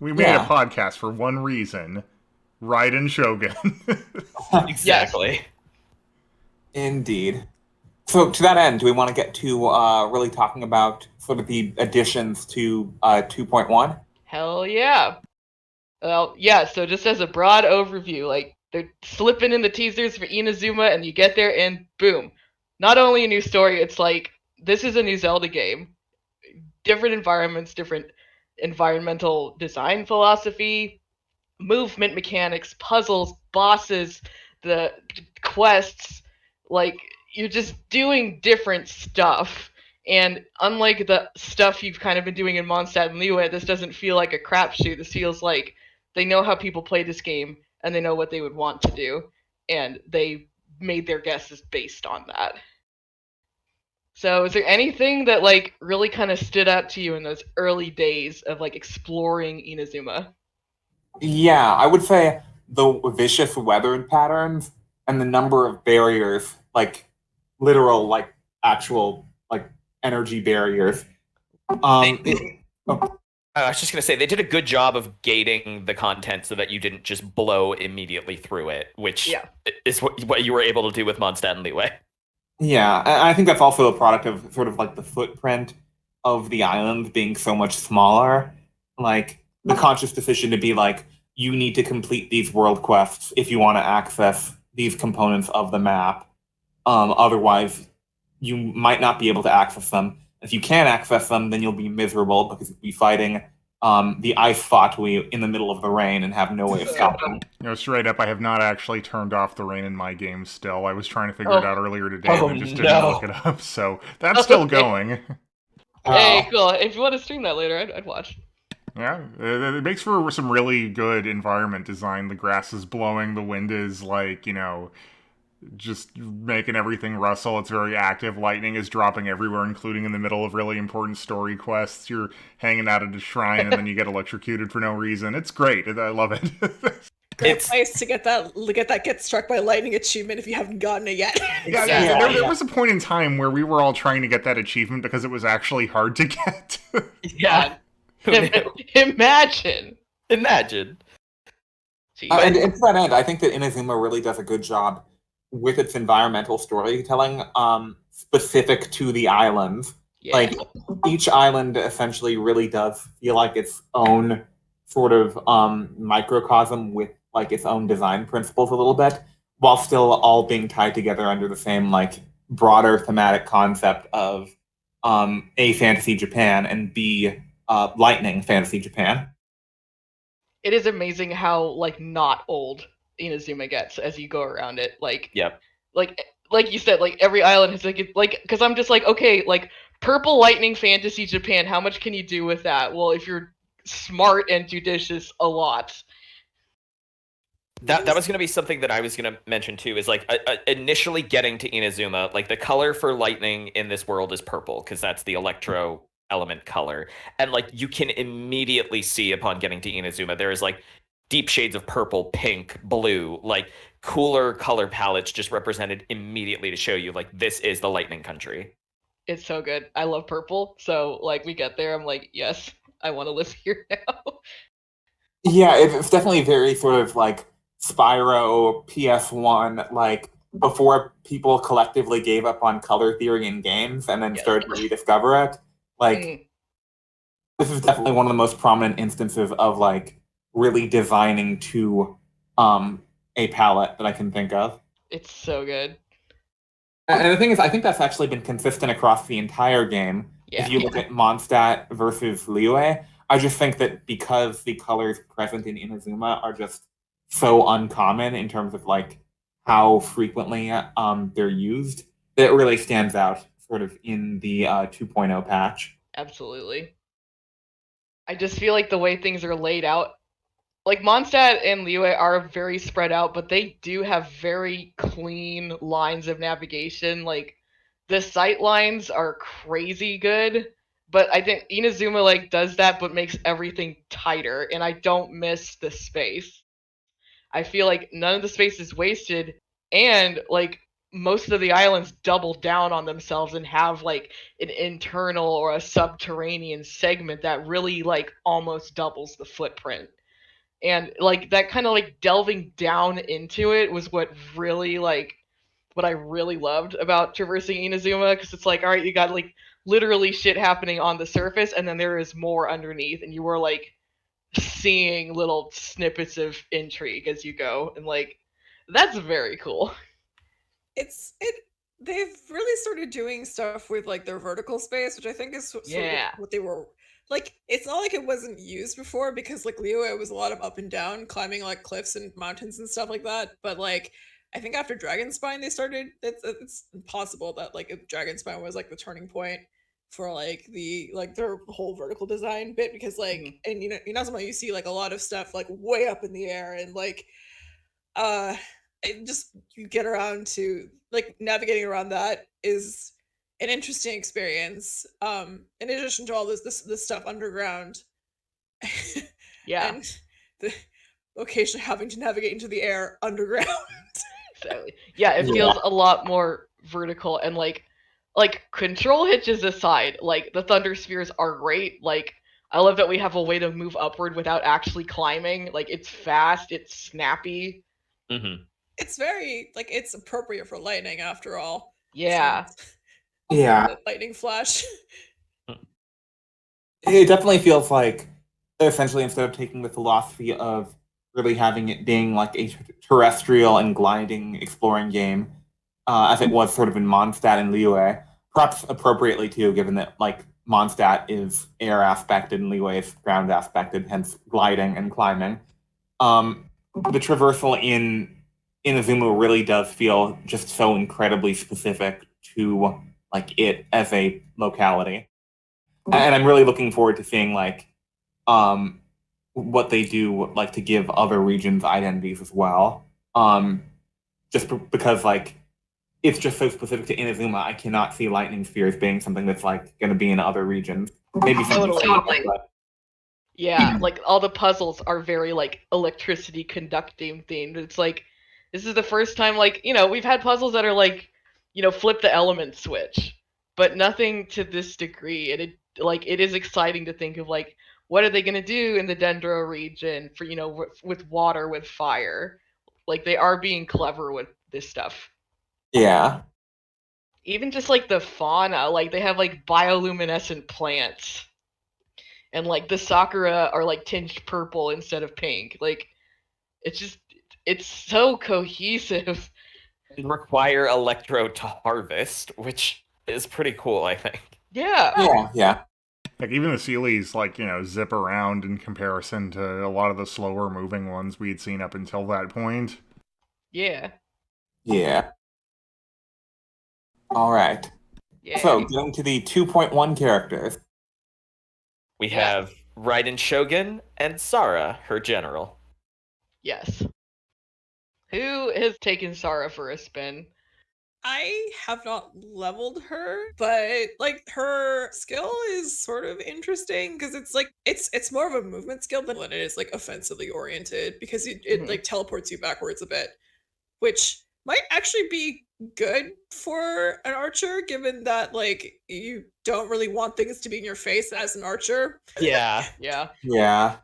We made a Yeah. podcast for one reason: Raiden Shogun. Yes. Exactly. Indeed. So to that end, do we want to get to really talking about sort of the additions to 2.1? Hell yeah. Well, yeah, so just as a broad overview, like, they're slipping in the teasers for Inazuma, and you get there, and boom. Not only a new story, it's like, this is a new Zelda game. Different environments, different environmental design philosophy, movement mechanics, puzzles, bosses, the quests. Like, you're just doing different stuff. And unlike the stuff you've kind of been doing in Mondstadt and Liyue, this doesn't feel like a crapshoot. This feels like they know how people play this game and they know what they would want to do, and they made their guesses based on that. So, is there anything that like really kind of stood out to you in those early days of like exploring Inazuma? Yeah, I would say the vicious weathered patterns and the number of barriers, like literal, like actual, like energy barriers. Oh, I was just gonna say they did a good job of gating the content so that you didn't just blow immediately through it, which Yeah. is what you were able to do with Mondstadt and Liyue. yeah, I think that's also a product of sort of like the footprint of the island being so much smaller. Like the conscious decision to be like, you need to complete these world quests if you want to access these components of the map. Otherwise, you might not be able to access them. If you can't access them, then you'll be miserable because you'll be fighting the ice Fatui in the middle of the rain and have no way of stopping. Straight up, I have not actually turned off the rain in my game still. I was trying to figure it out earlier today, Oh, but just didn't no. look it up, so that's still going. Hey, cool. If you want to stream that later, I'd watch. Yeah, it makes for some really good environment design. The grass is blowing, the wind is like, just making everything rustle. It's very active. Lightning is dropping everywhere, including in the middle of really important story quests. You're hanging out at a shrine and then you get electrocuted for no reason. It's great. I love it. Great place to get that get struck by lightning achievement if you haven't gotten it yet. Exactly. There was a point in time where we were all trying to get that achievement because it was actually hard to get. Yeah. Imagine. Imagine. And to that end, I think that Inazuma really does a good job with its environmental storytelling, specific to the islands. Yeah. Like each island essentially really does feel like its own sort of microcosm with like its own design principles a little bit, while still all being tied together under the same like broader thematic concept of A, fantasy Japan, and B, lightning fantasy Japan. It is amazing how like not old Inazuma gets as you go around it. Like, Yep. like you said, like every island has like because I'm just like, okay, like purple lightning fantasy Japan. How much can you do with that? Well, if you're smart and judicious, a lot. That was going to be something that I was going to mention too, is like initially getting to Inazuma, like the color for lightning in this world is purple because that's the electro element color. And like you can immediately see upon getting to Inazuma, there is like deep shades of purple, pink, blue, like cooler color palettes just represented immediately to show you like this is the lightning country. It's so good. I love purple. So like we get there, I'm like, yes, I want to live here now. Yeah, it's definitely very sort of like Spyro PS1, like before people collectively gave up on color theory in games and then started to rediscover it. Like, this is definitely one of the most prominent instances of like really designing to a palette that I can think of. It's so good. And the thing is, I think that's actually been consistent across the entire game. Yeah. If you look at Mondstadt versus Liyue, I just think that because the colors present in Inazuma are just so uncommon in terms of like how frequently they're used, that it really stands out sort of in the 2.0 patch. Absolutely. I just feel like the way things are laid out, like Mondstadt and Liyue are very spread out, but they do have very clean lines of navigation. Like the sight lines are crazy good, but I think Inazuma like does that but makes everything tighter, and I don't miss the space. I feel like none of the space is wasted, and like most of the islands double down on themselves and have like an internal or a subterranean segment that really like almost doubles the footprint. And like that kind of like delving down into it was what really like what I really loved about traversing Inazuma, because it's like, all right, you got like literally shit happening on the surface, and then there is more underneath, and you were like seeing little snippets of intrigue as you go, and like that's very cool. They've really started doing stuff with like their vertical space, which I think is sort of Yeah. what they were like. It's not like it wasn't used before, because like Liyue was a lot of up and down, climbing like cliffs and mountains and stuff like that. But like I think after Dragonspine, they started. It's possible that like if Dragonspine was like the turning point for like their whole vertical design bit, because like and Inazuma, you see like a lot of stuff like way up in the air, and like it just you get around to like navigating around that is an interesting experience. In addition to all this stuff underground, Yeah. and the occasionally having to navigate into the air underground. Exactly. Yeah, it Yeah. feels a lot more vertical, and like control hitches aside, like the thunder spheres are great. Like I love that we have a way to move upward without actually climbing. Like it's fast, it's snappy. Mm-hmm. It's very like it's appropriate for lightning after all. Yeah. Yeah. The lightning flash. It definitely feels like they're essentially, instead of taking the philosophy of really having it being like a terrestrial and gliding exploring game, as it was sort of in Mondstadt and Liyue, perhaps appropriately too, given that like Mondstadt is air aspected and Liyue is ground aspected, hence gliding and climbing. The traversal in Inazuma really does feel just so incredibly specific to like it as a locality. And I'm really looking forward to seeing like what they do like to give other regions identities as well. Because like it's just so specific to Inazuma, I cannot see lightning spheres being something that's like going to be in other regions. Maybe something Totally. similar, but Yeah, like all the puzzles are very like electricity conducting themed. It's like this is the first time like, we've had puzzles that are like, flip the element switch, but nothing to this degree. And it is exciting to think of like what are they going to do in the Dendro region for, with water, with fire. Like they are being clever with this stuff. yeah. Even just like the fauna, like they have like bioluminescent plants. And like the sakura are like tinged purple instead of pink. Like it's so cohesive. And require Electro to harvest, which is pretty cool, I think. Yeah. Yeah. Like even the Sealies, like, zip around in comparison to a lot of the slower moving ones we'd seen up until that point. Yeah. Yeah. All right. Yeah. So getting to the 2.1 characters. We Yeah. have Raiden Shogun and Sara, her general. Yes. Who has taken Sara for a spin? I have not leveled her, but like her skill is sort of interesting, because it's like it's more of a movement skill than it is like offensively oriented, because it Mhm. like teleports you backwards a bit, which might actually be good for an archer, given that like you don't really want things to be in your face as an archer. Yeah. Yeah. Yeah.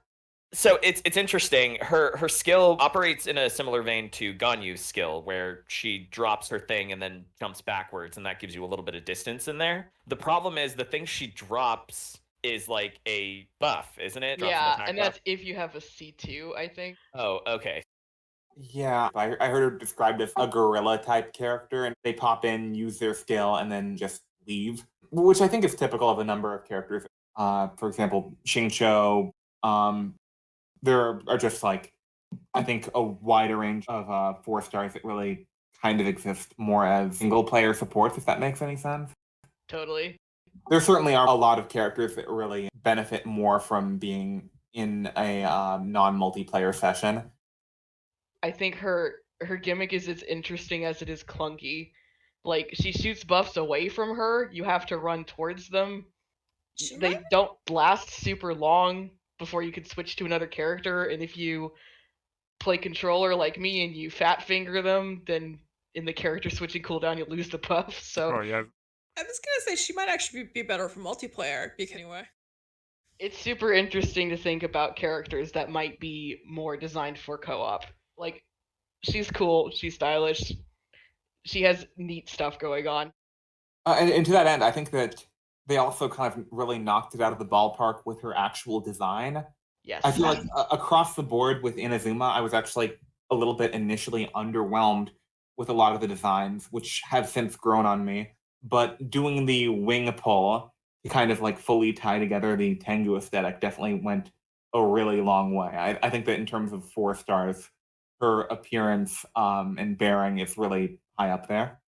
So it's interesting. Her skill operates in a similar vein to Ganyu's skill, where she drops her thing and then jumps backwards, and that gives you a little bit of distance in there. The problem is the thing she drops is like a buff, isn't it? Drops an Yeah, attack and buff. that's if you have a C2, I think. Oh, okay. Yeah, I heard her described as a gorilla type character, and they pop in, use their skill, and then just leave, which I think is typical of a number of characters. For example, Shincho. There are just like, I think, a wider range of 4-stars that really kind of exist more as single player supports, if that makes any sense. Totally. There certainly are a lot of characters that really benefit more from being in a non-multiplayer session. I think her gimmick is as interesting as it is clunky. Like she shoots buffs away from her, you have to run towards them. They don't last super long before you can switch to another character, and if you play controller like me and you fat finger them, then in the character switching cooldown, you lose the buff. So Oh yeah, I was gonna say she might actually be better for multiplayer. Anyway. it's super interesting to think about characters that might be more designed for co-op. Like, she's cool, she's stylish, she has neat stuff going on. And to that end, I think that they also kind of really knocked it out of the ballpark with her actual design. Yes. I feel like across the board with Inazuma, I was actually a little bit initially underwhelmed with a lot of the designs, which have since grown on me. But doing the wing pull to kind of like fully tie together the Tengu aesthetic definitely went a really long way. I think that in terms of 4 stars, her appearance and bearing is really high up there.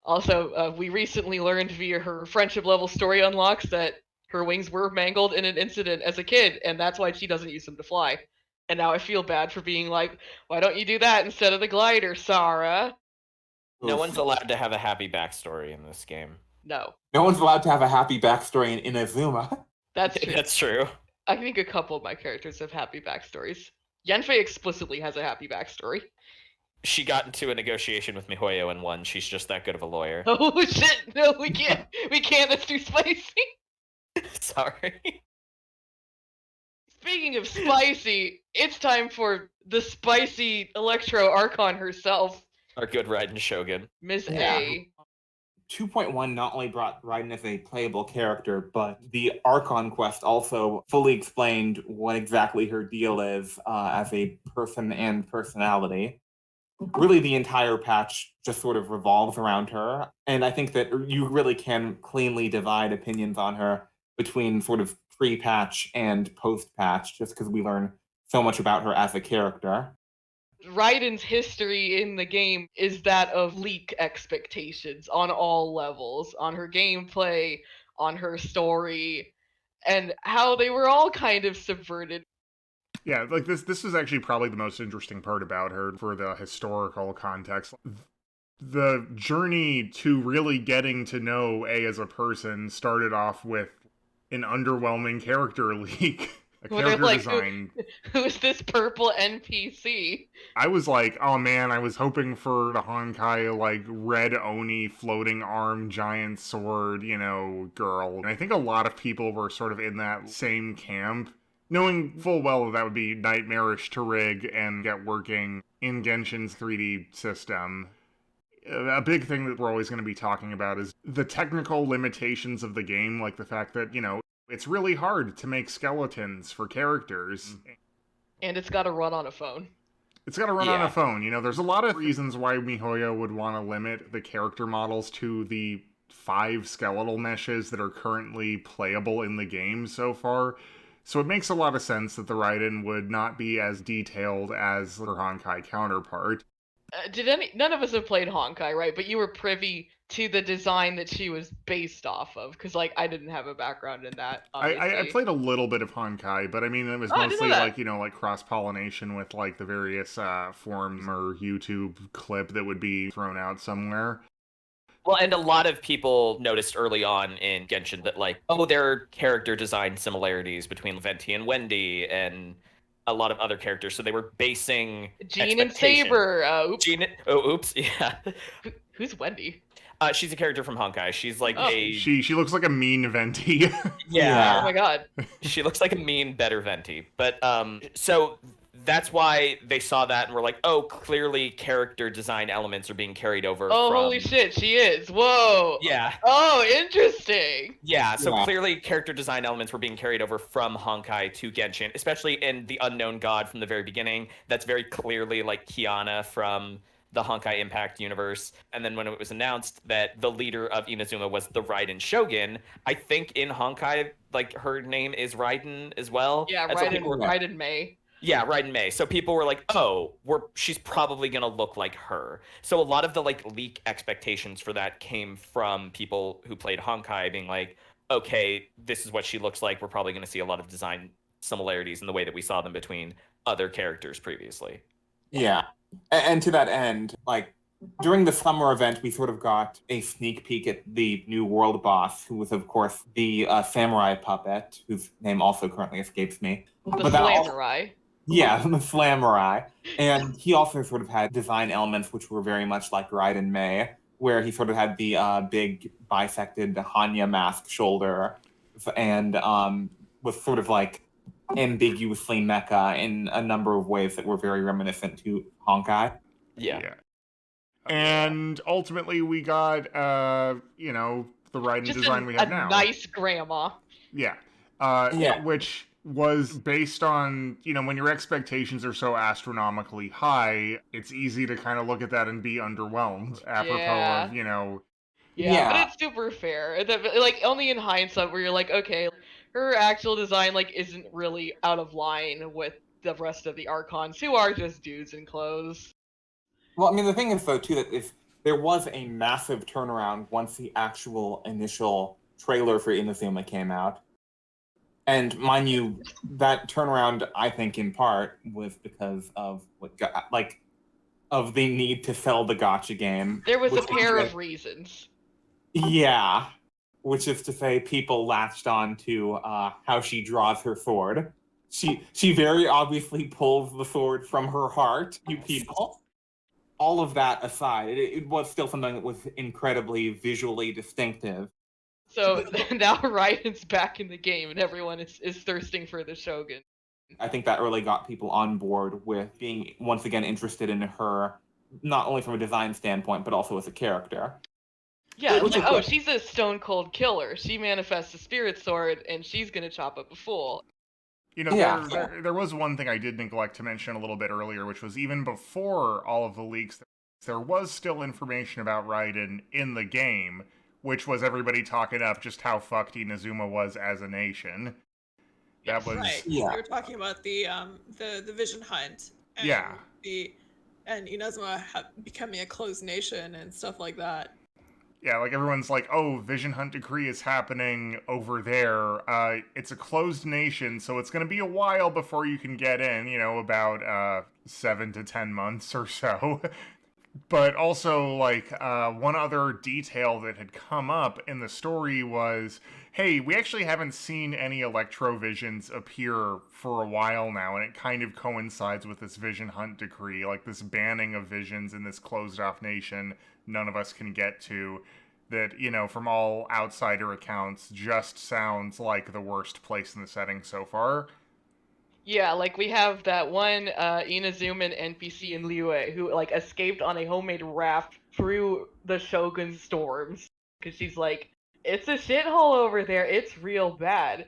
Also, we recently learned via her friendship level story unlocks that her wings were mangled in an incident as a kid, and that's why she doesn't use them to fly. And now I feel bad for being like, why don't you do that instead of the glider, Sarah? No Oof. one's allowed to have a happy backstory in this game. No, No one's allowed to have a happy backstory in Inazuma. that's true. That's true. I think a couple of my characters have happy backstories. Yanfei explicitly has a happy backstory. She got into a negotiation with MiHoYo and won. She's just that good of a lawyer. Oh shit! No, we can't. We can't. That's too spicy. Sorry. Speaking of spicy, it's time for the spicy Electro Archon herself, Our good Raiden Shogun. Ms. Yeah. A. 2.1 not only brought Raiden as a playable character, but the Archon quest also fully explained what exactly her deal is as a person and personality. Really, the entire patch just sort of revolves around her, and I think that you really can cleanly divide opinions on her between sort of pre-patch and post-patch, just because we learn so much about her as a character. Raiden's history in the game is that of leak expectations on all levels, on her gameplay, on her story, and how they were all kind of subverted. yeah. Like this is actually probably the most interesting part about her for the historical context. The journey to really getting to know A as a person started off with an underwhelming character leak. A Where they're character like, design. Who's this purple NPC? I was like, oh man, I was hoping for the Honkai, like, red Oni floating arm giant sword, girl. And I think a lot of people were sort of in that same camp, knowing full well that would be nightmarish to rig and get working in Genshin's 3D system. A big thing that we're always going to be talking about is the technical limitations of the game, like the fact that, it's really hard to make skeletons for characters. And it's got to run on a phone. It's got to run on Yeah. a phone. There's a lot of reasons why MiHoYo would want to limit the character models to the 5 skeletal meshes that are currently playable in the game so far. So it makes a lot of sense that the Raiden would not be as detailed as her Honkai counterpart. None of us have played Honkai, right? But you were privy to the design that she was based off of, because I didn't have a background in that. I Obviously. played a little bit of Honkai, but I mean, it was Oh, I didn't know mostly that. like cross-pollination with like the various forums or YouTube clip that would be thrown out somewhere. Well, and a lot of people noticed early on in Genshin that, like, there are character design similarities between Venti and Wendy and a lot of other characters. So they were basing Jean and expectation. Saber. Oops. Jean, oops, yeah. Who's Wendy? She's a character from Honkai. She's like Oh. She looks like a mean Venti. Oh my god. She looks like a mean, better Venti. But so that's why they saw that and were like, oh, clearly character design elements are being carried over. Oh, from... holy shit, she is. Whoa. Yeah. Oh, interesting. Yeah, so Yeah. clearly character design elements were being carried over from Honkai to Genshin, especially in the Unknown God from the very beginning. That's very clearly like Kiana from the Honkai Impact universe. And then when it was announced that the leader of Inazuma was the Raiden Shogun, I think in Honkai, like, her name is Raiden as well. Yeah, And so people were- Raiden May. yeah, Raiden May. So people were like, oh, she's probably going to look like her. So a lot of the like leak expectations for that came from people who played Honkai being like, okay, this is what she looks like. We're probably going to see a lot of design similarities in the way that we saw them between other characters previously. Yeah. And to that end, like, during the summer event, we sort of got a sneak peek at the new world boss, who was, of course, the samurai puppet, whose name also currently escapes me. The But that al- Samurai. Yeah, the Flamurai. And he also sort of had design elements which were very much like Raiden Mei, where he sort of had the big bisected Hanya mask shoulder and was sort of like ambiguously mecha in a number of ways that were very reminiscent to Honkai. Yeah. And ultimately, we got, you know, the Raiden Just design we have now. nice grandma. Yeah. Yeah. Which was based on, you know, when your expectations are so astronomically high, it's easy to kind of look at that and be underwhelmed, apropos Yeah. of, you know, Yeah, but it's super fair. Like, only in hindsight where you're like, okay, her actual design, like, isn't really out of line with the rest of the Archons, who are just dudes in clothes. Well, I mean, the thing is, though, too, that if there was a massive turnaround once the actual initial trailer for Inazuma came out, and mind you, that turnaround, I think, in part, was because of of the need to sell the gotcha game. There was a which pair like- of reasons. Yeah, which is to say, people latched on to how she draws her sword. She very obviously pulls the sword from her heart, you people. All of that aside, it was still something that was incredibly visually distinctive. So now Raiden's back in the game, and everyone is thirsting for the Shogun. I think that really got people on board with being once again interested in her, not only from a design standpoint, but also as a character. Yeah, it's Which like, is oh, good. she's a stone cold killer. She manifests a spirit sword, and she's gonna chop up a fool. You know, Yeah. there was one thing I did neglect to mention a little bit earlier, which was even before all of the leaks, there was still information about Raiden in the game, which was everybody talking up just how fucked Inazuma was as a nation. That Yes. was Right. Yeah. We were talking about the Vision Hunt. And Yeah. and Inazuma becoming a closed nation and stuff like that. Yeah, like everyone's like, oh, Vision Hunt Decree is happening over there. It's a closed nation, so it's going to be a while before you can get in, you know, about 7 to 10 months or so. But also, like, one other detail that had come up in the story was, hey, we actually haven't seen any Electrovisions appear for a while now, and it kind of coincides with this Vision Hunt Decree, like this banning of visions in this closed-off nation none of us can get to, that, you know, from all outsider accounts, just sounds like the worst place in the setting so far. Yeah, like we have that one Inazuman NPC in Liyue who like escaped on a homemade raft through the Shogun's storms because she's like, it's a shithole over there. It's real bad,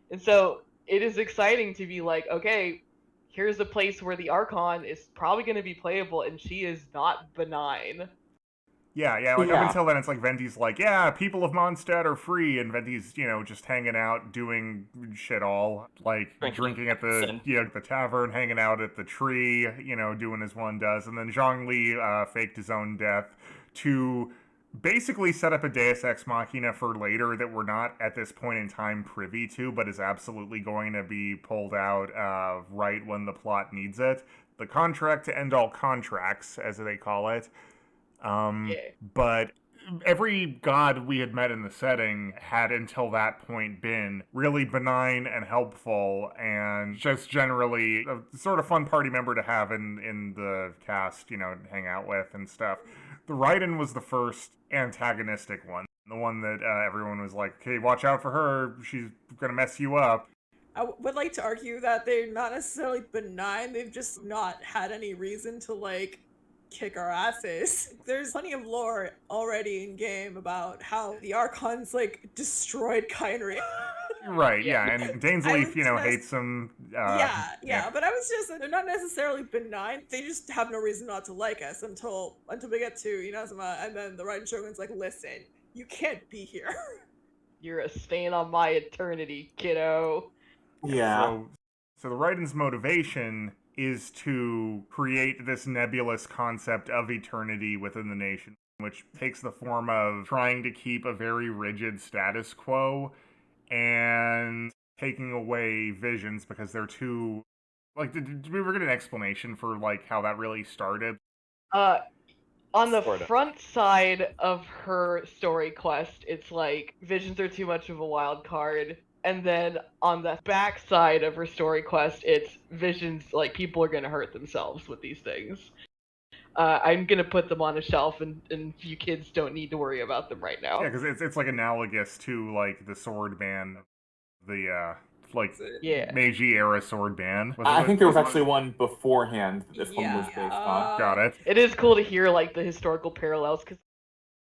and so it is exciting to be like, okay, here's a place where the Archon is probably going to be playable, and she is not benign. Yeah, like Yeah. up until then, it's like Venti's like, yeah, people of Mondstadt are free, and Venti's, you know, just hanging out, doing shit all, like drinking at the, medicine. you know, the tavern, hanging out at the tree, you know, doing as one does, and then Zhongli faked his own death to basically set up a Deus Ex Machina for later that we're not at this point in time privy to, but is absolutely going to be pulled out right when the plot needs it. The contract to end all contracts, as they call it. Yeah. But every god we had met in the setting had until that point been really benign and helpful and just generally a sort of fun party member to have in the cast, you know, hang out with and stuff. The Raiden was the first antagonistic one. The one that everyone was like, okay, watch out for her. She's gonna mess you up. I would like to argue that they're not necessarily benign. They've just not had any reason to like kick our asses. There's plenty of lore already in game about how the Archons like destroyed Kainri. Right, yeah, and I Dainsleif, was you know, just- hates him. Yeah, but I was just, they're not necessarily benign. They just have no reason not to like us until we get to Inazuma, and then the Raiden Shogun's like, listen, you can't be here. You're a stain on my eternity, kiddo. Yeah. So the Raiden's motivation is to create this nebulous concept of eternity within the nation, which takes the form of trying to keep a very rigid status quo and taking away visions because they're too... Like, did we ever get an explanation for, like, how that really started? On the Sorta. front side of her story quest, it's like visions are too much of a wild card. And then on the back side of her story quest, it's visions like people are going to hurt themselves with these things. I'm going to put them on a shelf, and you kids don't need to worry about them right now. Yeah, because it's like analogous to like the sword ban, the like Yeah. Meiji era sword ban. I think there was actually one beforehand that this one was Yeah, based on. Got it. It is cool to hear like the historical parallels,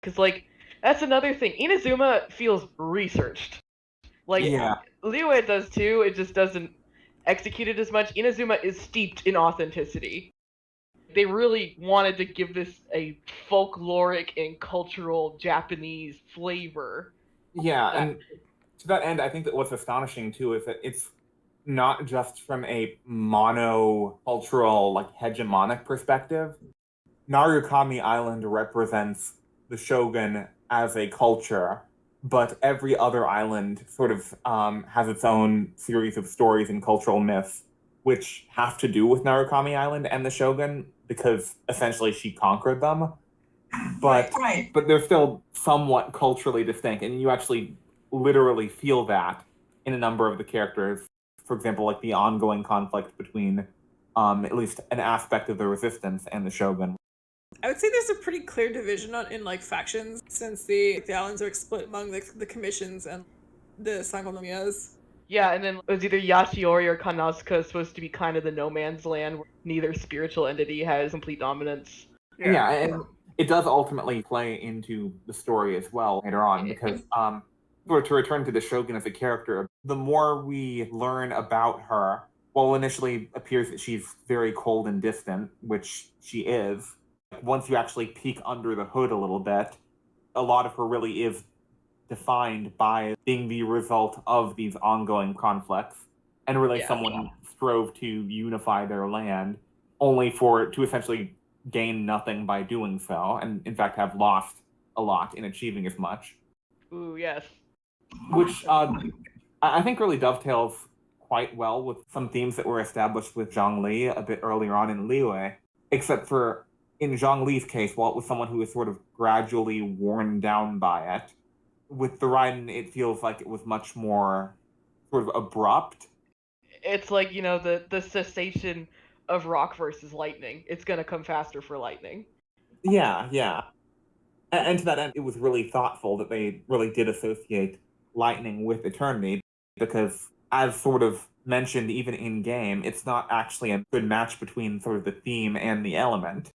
because like that's another thing. Inazuma feels researched. Like Yeah. Liyue does too. It just doesn't execute it as much. Inazuma is steeped in authenticity. They really wanted to give this a folkloric and cultural Japanese flavor. Yeah, and to that end, I think that what's astonishing too is that it's not just from a monocultural, like hegemonic perspective. Narukami Island represents the shogun as a culture, but every other island sort of has its own series of stories and cultural myths which have to do with Narukami Island and the shogun because essentially she conquered them. But but they're still somewhat culturally distinct, and you actually literally feel that in a number of the characters. For example, like the ongoing conflict between at least an aspect of the resistance and the shogun. I would say there's a pretty clear division in like factions since the islands are split among the commissions and the Sangonomias. Yeah, and then it was either Yashiori or Kanazuka supposed to be kind of the no man's land where neither spiritual entity has complete dominance. Yeah, and it does ultimately play into the story as well later on because sort of to return to the shogun as a character, the more we learn about her, while initially it appears that she's very cold and distant, which she is, once you actually peek under the hood a little bit, a lot of her really is defined by being the result of these ongoing conflicts and really someone who strove to unify their land only for to essentially gain nothing by doing so and in fact have lost a lot in achieving as much. Ooh, yes. Which I think really dovetails quite well with some themes that were established with Zhongli a bit earlier on in Liyue, except for in Zhongli's case, while it was someone who was sort of gradually worn down by it, with the Raiden, it feels like it was much more sort of abrupt. It's like, you know, the cessation of rock versus lightning. It's gonna come faster for lightning. Yeah. And to that end, it was really thoughtful that they really did associate lightning with eternity, because as sort of mentioned even in game, it's not actually a good match between sort of the theme and the element.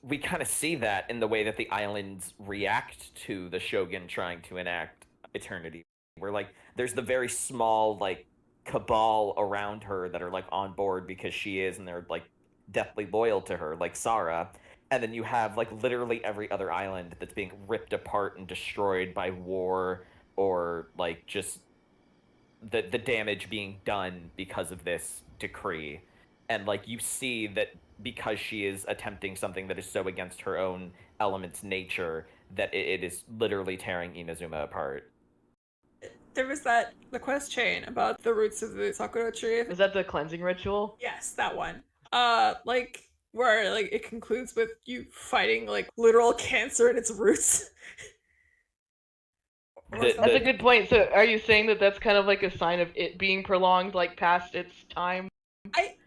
We kind of see that in the way that the islands react to the shogun trying to enact eternity. Where like there's the very small like cabal around her that are like on board because she is, and they're like deathly loyal to her, like Sara. And then you have like literally every other island that's being ripped apart and destroyed by war, or like just the damage being done because of this decree. And like you see that because she is attempting something that is so against her own element's nature that it is literally tearing Inazuma apart. There was the quest chain about the roots of the Sakura tree. Was that the cleansing ritual? Yes, that one. Like where like it concludes with you fighting like literal cancer in its roots. That's a good point. So are you saying that that's kind of like a sign of it being prolonged, like past its time?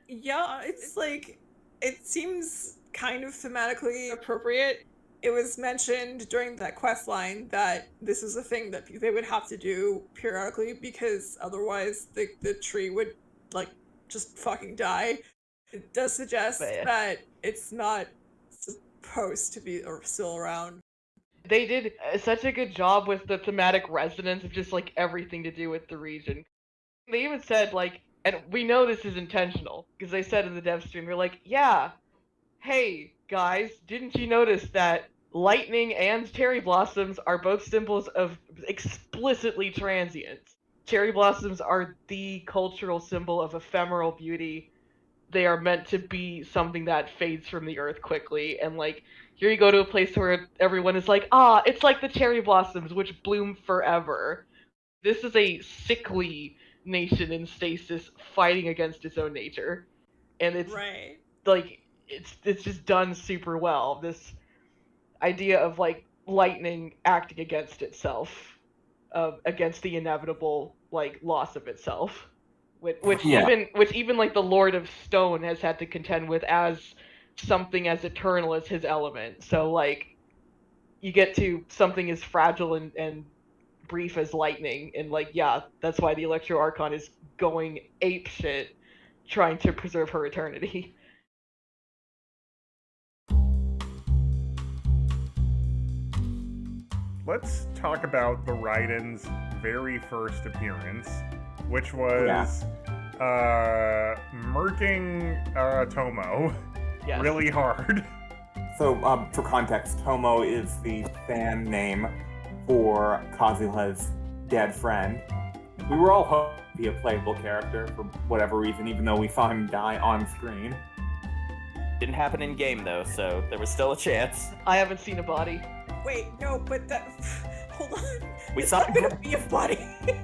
Yeah, it's like it seems kind of thematically appropriate. It was mentioned during that quest line that this is a thing that they would have to do periodically because otherwise the tree would like just fucking die. It does suggest that it's not supposed to be or still around. They did such a good job with the thematic resonance of just like everything to do with the region. They even said like, and we know this is intentional because they said in the dev stream, they're like, yeah, hey guys, didn't you notice that lightning and cherry blossoms are both symbols of explicitly transience? Cherry blossoms are the cultural symbol of ephemeral beauty. They are meant to be something that fades from the earth quickly, and like here you go to a place where everyone is like, it's like the cherry blossoms which bloom forever. This is a sickly nation in stasis fighting against its own nature, and it's right. Like it's just done super well. This idea of like lightning acting against itself, against the inevitable like loss of itself, which Yeah. even like the Lord of Stone has had to contend with as something as eternal as his element. So like you get to something as fragile and brief as lightning, and like yeah, that's why the Electro Archon is going ape shit trying to preserve her eternity. Let's talk about the Raiden's very first appearance, which was murking Tomo Yes. really hard. So, for context, Tomo is the fan name for Kazuha's dead friend. We were all hoping to be a playable character for whatever reason, even though we saw him die on screen. Didn't happen in game though, so there was still a chance. I haven't seen a body. Wait, no, but that. Hold on. We It's saw- not gonna be a body.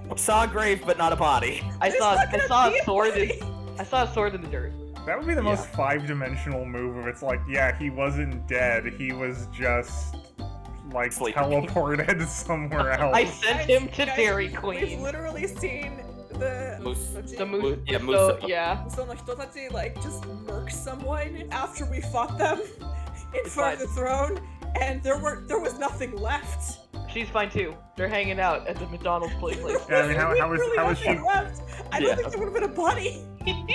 We saw a grave, but not a body. I There's saw not gonna a be sword body. I saw a sword in the dirt. That would be the most Yeah. five-dimensional move if it's like, yeah, he wasn't dead, he was just, like, Sleeping. teleported somewhere else. I sent him to Guys, Dairy We've Queen. literally seen the The Muso, Yeah, Muso. yeah. So Hitotachi like just murk someone after we fought them in front of the throne, and there was nothing left. She's fine too. They're hanging out at the McDonald's place. Yeah, I mean, how is Nothing she? left. I Yeah. don't think there would have been a body.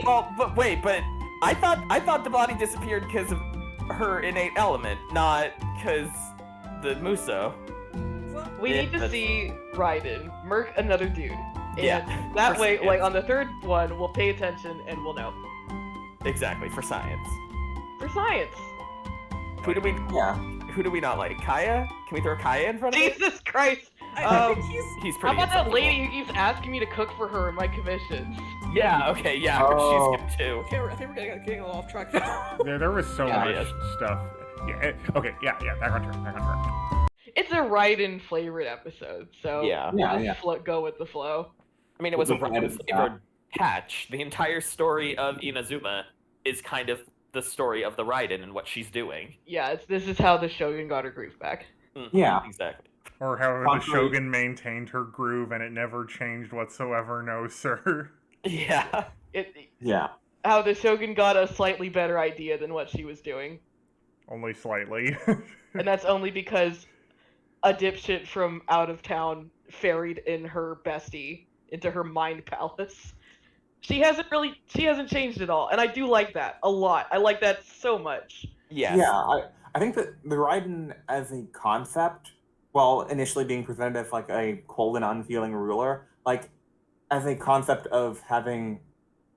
Well, but wait, but I thought the body disappeared because of her innate element, not because the Muso. We Yeah, need to that's- see Raiden murk another dude. And Yeah, that for way, science. like on the third one, we'll pay attention and we'll know. Exactly, for science. For science. Who do we not like? Kaya? Can we throw Kaya in front of it? Jesus Christ. I think He's How pretty about that acceptable. lady who keeps asking me to cook for her in my commissions? Yeah, okay, yeah, Oh. she's good too. Okay, I think we're getting a little off track now. There was so Yeah, much yeah. stuff. Yeah. Okay. Yeah. Back on track. It's a Raiden flavored episode, so Yeah. we'll Yeah, just go with the flow. I mean, it was a The Raiden Raiden flavored patch. The entire story of Inazuma is kind of the story of the Raiden and what she's doing. Yeah, this is how the Shogun got her groove back. Mhm, Yeah. exactly. Or how the Contrary- Shogun maintained her groove and it never changed whatsoever. No, sir. Yeah. Yeah. How the Shogun got a slightly better idea than what she was doing. Only slightly. And that's only because a dipshit from out of town ferried in her bestie into her mind palace. She hasn't changed at all, and I do like that a lot. I like that so much. Yes. Yeah, I think that the Raiden as a concept, while initially being presented as like a cold and unfeeling ruler, like as a concept of having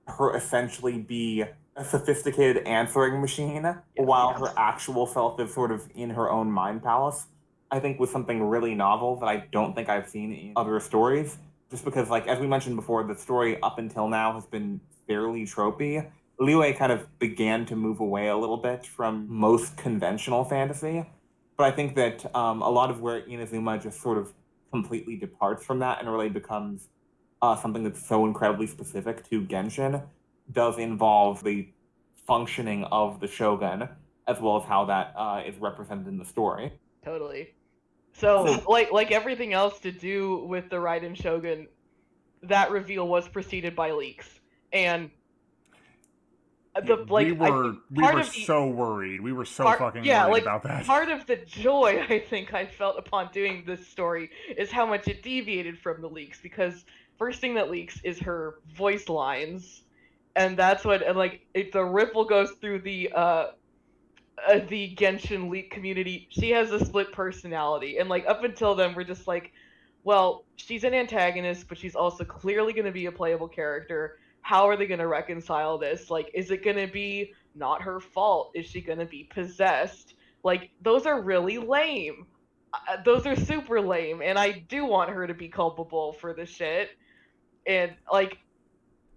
her essentially be a sophisticated answering machine while her actual self is sort of in her own mind palace, I think was something really novel that I don't think I've seen in other stories. Just because, like, as we mentioned before, the story up until now has been fairly tropey. Liyue kind of began to move away a little bit from most conventional fantasy. But I think that a lot of where Inazuma just sort of completely departs from that and really becomes something that's so incredibly specific to Genshin does involve the functioning of the Shogun, as well as how that is represented in the story. Totally. So, like everything else to do with the Raiden Shogun, that reveal was preceded by leaks, and we were part of the- so worried. We were so part- fucking yeah, worried like, about that. part of the joy I think I felt upon doing this story is how much it deviated from the leaks, because first thing that leaks is her voice lines, and that's what, and like if the ripple goes through the Genshin leak community. She has a split personality, and like up until then we're just like, well, she's an antagonist, but she's also clearly going to be a playable character. How are they going to reconcile this? Like, is it going to be not her fault? Is she going to be possessed? Like, those are really lame. Those are super lame, and I do want her to be culpable for the shit. And, like,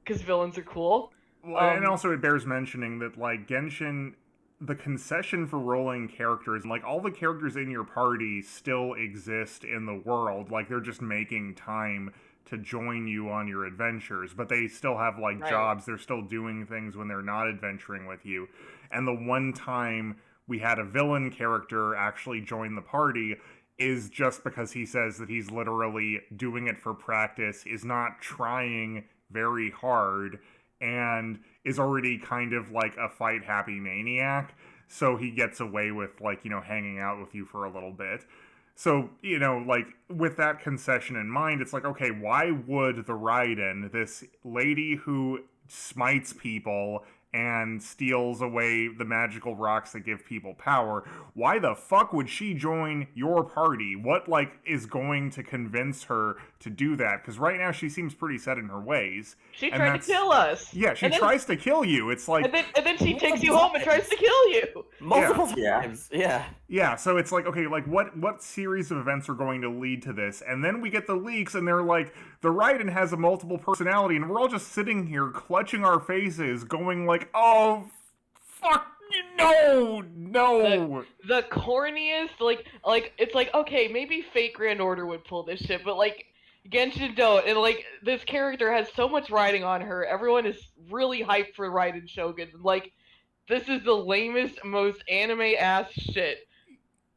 because villains are cool. Well, and also it bears mentioning that, like, Genshin, the concession for rolling characters, like, all the characters in your party still exist in the world. Like, they're just making time to join you on your adventures, but they still have, like, Right. jobs. They're still doing things when they're not adventuring with you. And the one time we had a villain character actually join the party, is just because he says that he's literally doing it for practice, is not trying very hard, and is already kind of like a fight happy maniac. So he gets away with, like, hanging out with you for a little bit. So, like, with that concession in mind, it's like, okay, why would the Raiden, this lady who smites people and steals away the magical rocks that give people power, why the fuck would she join your party? What, like, is going to convince her to do that? Because right now she seems pretty set in her ways. She and tried to that's- kill us. Yeah, she And then- tries to kill you. It's like... And then she takes you home and tries to kill you. Multiple Yeah. times. Yeah. Yeah, so it's like, okay, like, what series of events are going to lead to this? And then we get the leaks, and they're like, the Raiden has a multiple personality, and we're all just sitting here clutching our faces, going like, oh, fuck, no. The corniest, like it's like, okay, maybe Fate Grand Order would pull this shit, but like Genshin don't, and like this character has so much riding on her. Everyone is really hyped for Raiden Shogun. Like, this is the lamest, most anime ass shit.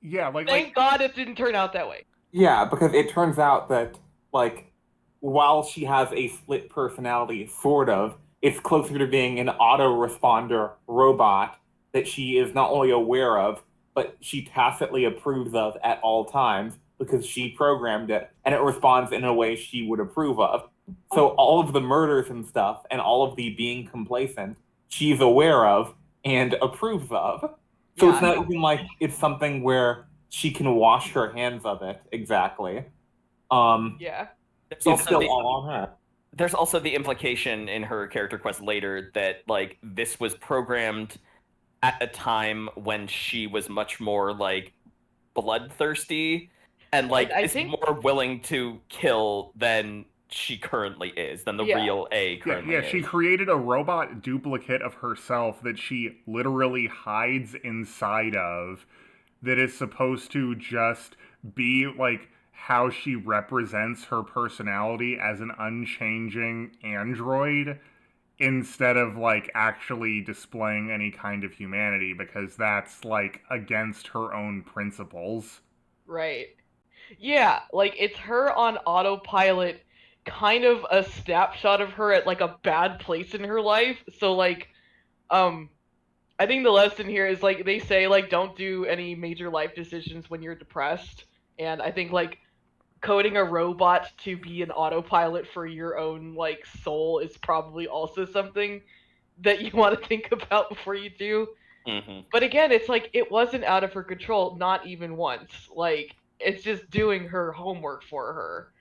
Yeah, Thank God it didn't turn out that way. Yeah, because it turns out that, like, while she has a split personality, sort of, it's closer to being an autoresponder robot that she is not only aware of, but she tacitly approves of at all times because she programmed it, and it responds in a way she would approve of. So all of the murders and stuff, and all of the being complacent, she's aware of and approves of. So it's not even like it's something where she can wash her hands of it, exactly. Yeah. There's It's still all on her. There's also the implication in her character quest later that, like, this was programmed at a time when she was much more, like, bloodthirsty and, like, I is think- more willing to kill than she currently is, than the real A currently Yeah, is. she created a robot duplicate of herself that she literally hides inside of, that is supposed to just be, like, how she represents her personality as an unchanging android, instead of, like, actually displaying any kind of humanity, because that's, like, against her own principles. Right. Yeah, like it's her on autopilot, kind of a snapshot of her at like a bad place in her life. So like, I think the lesson here is like they say like don't do any major life decisions when you're depressed, and I think like coding a robot to be an autopilot for your own like soul is probably also something that you want to think about before you do. Mm-hmm. But again, it's like it wasn't out of her control, not even once. Like it's just doing her homework for her.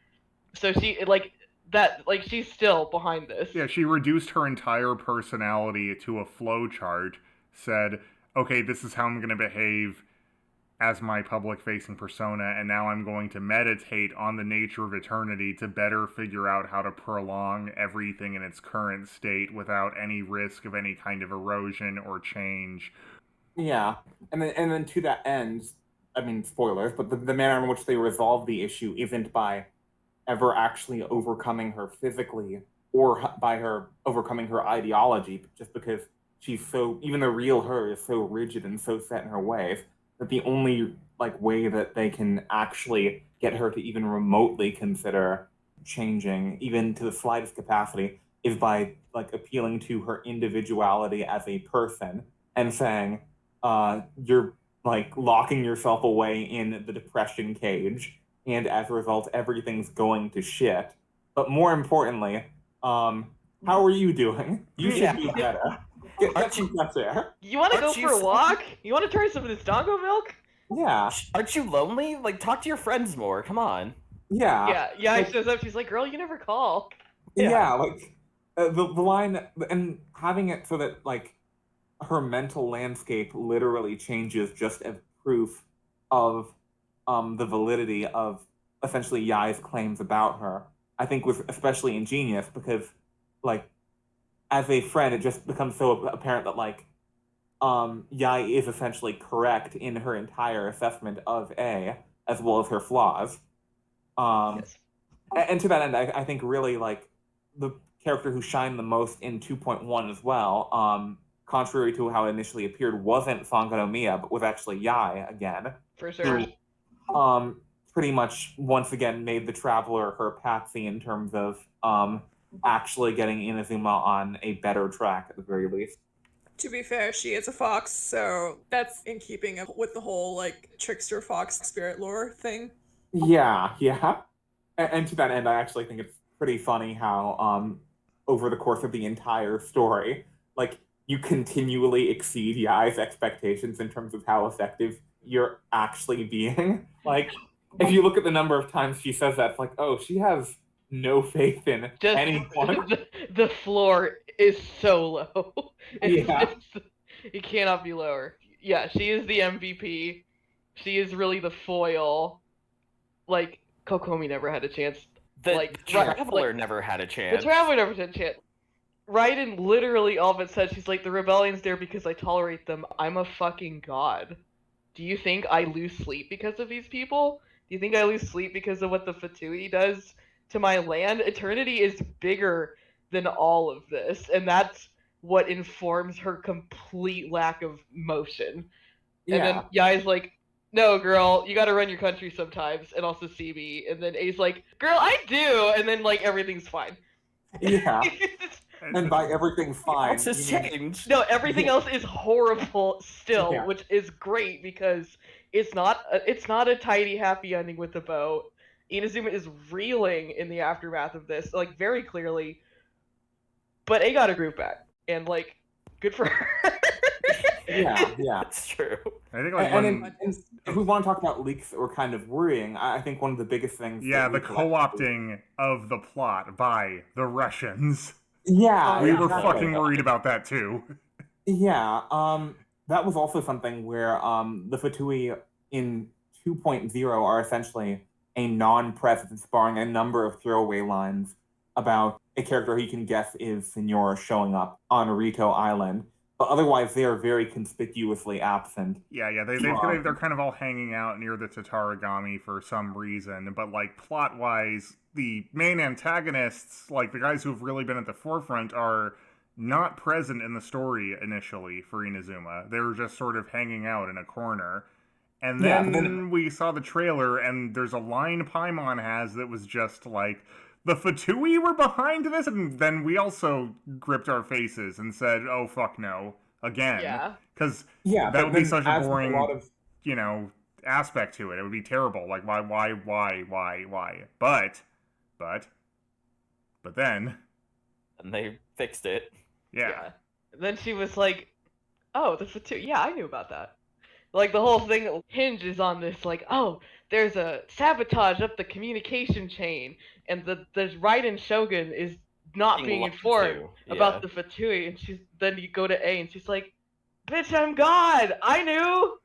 So she like that like she's still behind this. Yeah, she reduced her entire personality to a flowchart, said, okay, this is how I'm going to behave as my public-facing persona, and now I'm going to meditate on the nature of eternity to better figure out how to prolong everything in its current state without any risk of any kind of erosion or change. Yeah, and then to that end, I mean, spoilers, but the manner in which they resolve the issue isn't by ever actually overcoming her physically or by her overcoming her ideology, just because she's so, even the real her is so rigid and so set in her ways that the only like way that they can actually get her to even remotely consider changing, even to the slightest capacity, is by like appealing to her individuality as a person and saying, you're like locking yourself away in the depression cage, and as a result, everything's going to shit. But more importantly, how are you doing? You should be better. Get some fresh air. You want to go Aren't you for a so- walk? You want to try some of this dongo milk? Yeah, Aren't you lonely? Like, talk to your friends more. Come on. yeah. Yeah, Like, she shows up. She's like, "Girl, you never call." yeah, like the line, and having it so that like her mental landscape literally changes just as proof of the validity of essentially Yai's claims about her, I think was especially ingenious because like as a friend it just becomes so apparent that like Yai is essentially correct in her entire assessment of A as well as her flaws. Yes. And to that end, I think really like the character who shined the most in 2.1 as well, contrary to how it initially appeared, wasn't Sangonomiya, but was actually Yai again. For sure. Who, pretty much once again made the Traveler her patsy in terms of actually getting Inazuma on a better track at the very least. To be fair, she is a fox, so that's in keeping with the whole like trickster fox spirit lore thing. Yeah, yeah. And to that end, I actually think it's pretty funny how over the course of the entire story, like you continually exceed Yai's expectations in terms of how effective you're actually being. Like if you look at the number of times she says that, it's like, oh, she has no faith in Just anyone. the floor is so low. Yeah. It cannot be lower. Yeah, she is the MVP. She is really the foil. Like Kokomi never had a chance. The Like, Traveler like, never had a The chance. Traveler never had a chance. Raiden literally all of it said, she's like, the rebellion's there because I tolerate them. I'm a fucking god. Do you think I lose sleep because of these people? Do you think I lose sleep because of what the Fatui does to my land? Eternity is bigger than all of this, and that's what informs her complete lack of motion. And then Yai's like, no, girl, you gotta run your country sometimes, and also see me. And then A's like, girl, I do. And then, like, everything's fine. Yeah. And by everything's fine. Else has you mean- changed. No, everything else is horrible still, Yeah. which is great because it's not a tidy, happy ending with the boat. Inazuma is reeling in the aftermath of this, like, very clearly. But A got a group back, and, like, good for her. Yeah, yeah. That's true. I think like And if we want to talk about leaks that were kind of worrying, I think one of the biggest things. yeah, that the we collected- co-opting of the plot by the Russians. Yeah, We were exactly. fucking worried about that too. Yeah, that was also something where the Fatui in 2.0 are essentially a non-presence, barring a number of throwaway lines about a character he can guess is Senor showing up on Rito Island. But otherwise, they are very conspicuously absent. Yeah, they're kind of all hanging out near the Tatarigami for some reason, but like plot-wise, the main antagonists, like the guys who have really been at the forefront, are not present in the story initially for Inazuma. They were just sort of hanging out in a corner. And Yeah, then, but then- we saw the trailer, and there's a line Paimon has that was just like, the Fatui were behind this? And then we also gripped our faces and said, oh, fuck no, again. Yeah. Because Yeah, that but would be then such a as with boring, lot of aspect to it. It would be terrible. Like, why? But then, And they fixed it. yeah. And then she was like, oh, the Fatui. Yeah, I knew about that. Like, the whole thing hinges on this, like, oh, there's a sabotage up the communication chain, and the Raiden Shogun is not being lied informed to, about yeah. the Fatui, and then you go to A, and she's like, bitch, I'm God! I knew!